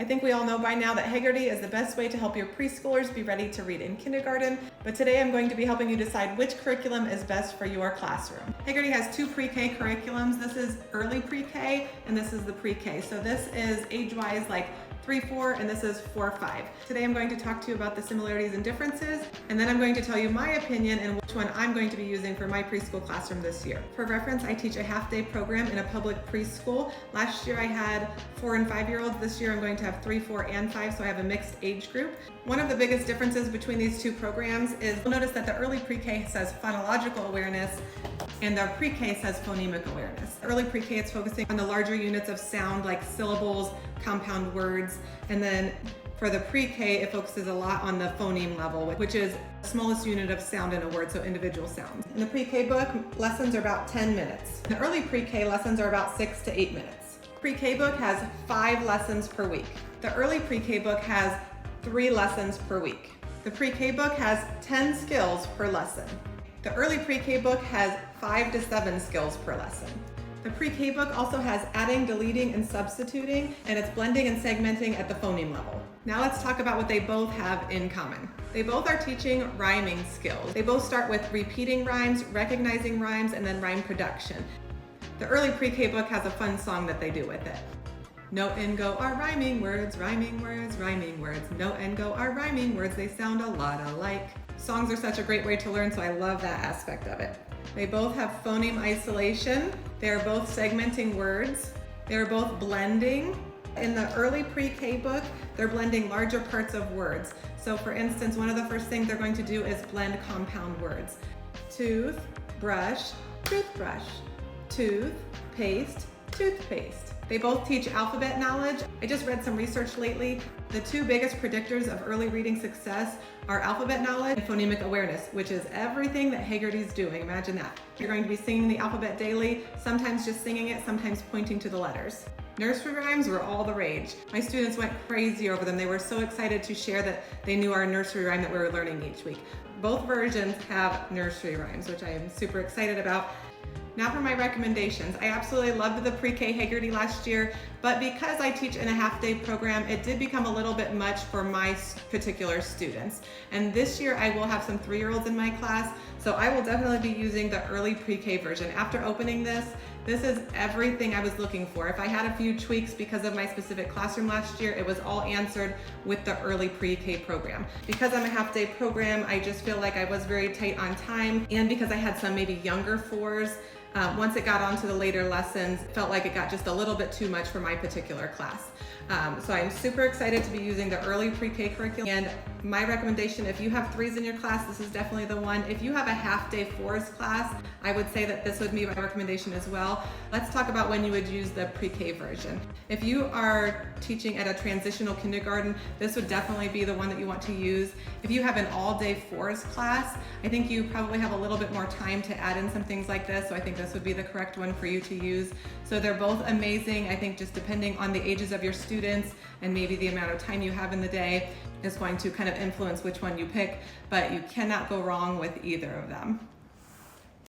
I think we all know by now that Heggerty is the best way to help your preschoolers be ready to read in kindergarten, but today I'm going to be helping you decide which curriculum is best for your classroom. Heggerty has two pre-K curriculums. This is early pre-K and this is the pre-K. So this is age-wise like 3-4 and this is 4-5. Today I'm going to talk to you about the similarities and differences, and then I'm going to tell you my opinion and which one I'm going to be using for my preschool classroom this year. For reference, I teach a half-day program in a public preschool. Last year I had 4 and 5-year-olds. This year I'm going to have 3, 4, and 5, so I have a mixed age group. One of the biggest differences between these two programs is you'll notice that the early pre-K says phonological awareness and the pre-K says phonemic awareness. Early pre-K, it's focusing on the larger units of sound like syllables, compound words, and then for the pre-K, it focuses a lot on the phoneme level, which is the smallest unit of sound in a word, so individual sounds. In the pre-K book, lessons are about 10 minutes. The early pre-K lessons are about 6 to 8 minutes. Pre-K book has 5 lessons per week. The early pre-K book has 3 lessons per week. The pre-K book has 10 skills per lesson. The early pre-K book has 5 to 7 skills per lesson. The pre-K book also has adding, deleting, and substituting, and it's blending and segmenting at the phoneme level. Now let's talk about what they both have in common. They both are teaching rhyming skills. They both start with repeating rhymes, recognizing rhymes, and then rhyme production. The early pre-K book has a fun song that they do with it. Note and go are rhyming words, rhyming words, rhyming words. Note and go are rhyming words, they sound a lot alike. Songs are such a great way to learn, so I love that aspect of it. They both have phoneme isolation. They are both segmenting words. They are both blending. In the early pre-K book, they're blending larger parts of words. So for instance, one of the first things they're going to do is blend compound words. Tooth, brush, toothbrush. Tooth, paste, toothpaste. They both teach alphabet knowledge. I just read some research lately. The 2 biggest predictors of early reading success are alphabet knowledge and phonemic awareness, which is everything that Heggerty's doing. Imagine that. You're going to be singing the alphabet daily, sometimes just singing it, sometimes pointing to the letters. Nursery rhymes were all the rage. My students went crazy over them. They were so excited to share that they knew our nursery rhyme that we were learning each week. Both versions have nursery rhymes, which I am super excited about. Now for my recommendations. I absolutely loved the pre-K Heggerty last year, but because I teach in a half-day program, it did become a little bit much for my particular students. And this year I will have some 3-year-olds in my class, so I will definitely be using the early pre-K version. After opening this is everything I was looking for. If I had a few tweaks because of my specific classroom last year, it was all answered with the early pre-K program. Because I'm a half-day program, I just feel like I was very tight on time, and because I had some maybe younger 4s, once it got onto the later lessons, it felt like it got just a little bit too much for my particular class. So I'm super excited to be using the early pre-K curriculum. And my recommendation, if you have 3s in your class, this is definitely the one. If you have a half-day 4s class, I would say that this would be my recommendation as well. Let's talk about when you would use the pre-K version. If you are teaching at a transitional kindergarten, this would definitely be the one that you want to use. If you have an all-day 4s class, I think you probably have a little bit more time to add in some things like this, so I think this would be the correct one for you to use. So they're both amazing. I think just depending on the ages of your students and maybe the amount of time you have in the day is going to kind of influence which one you pick, but you cannot go wrong with either of them.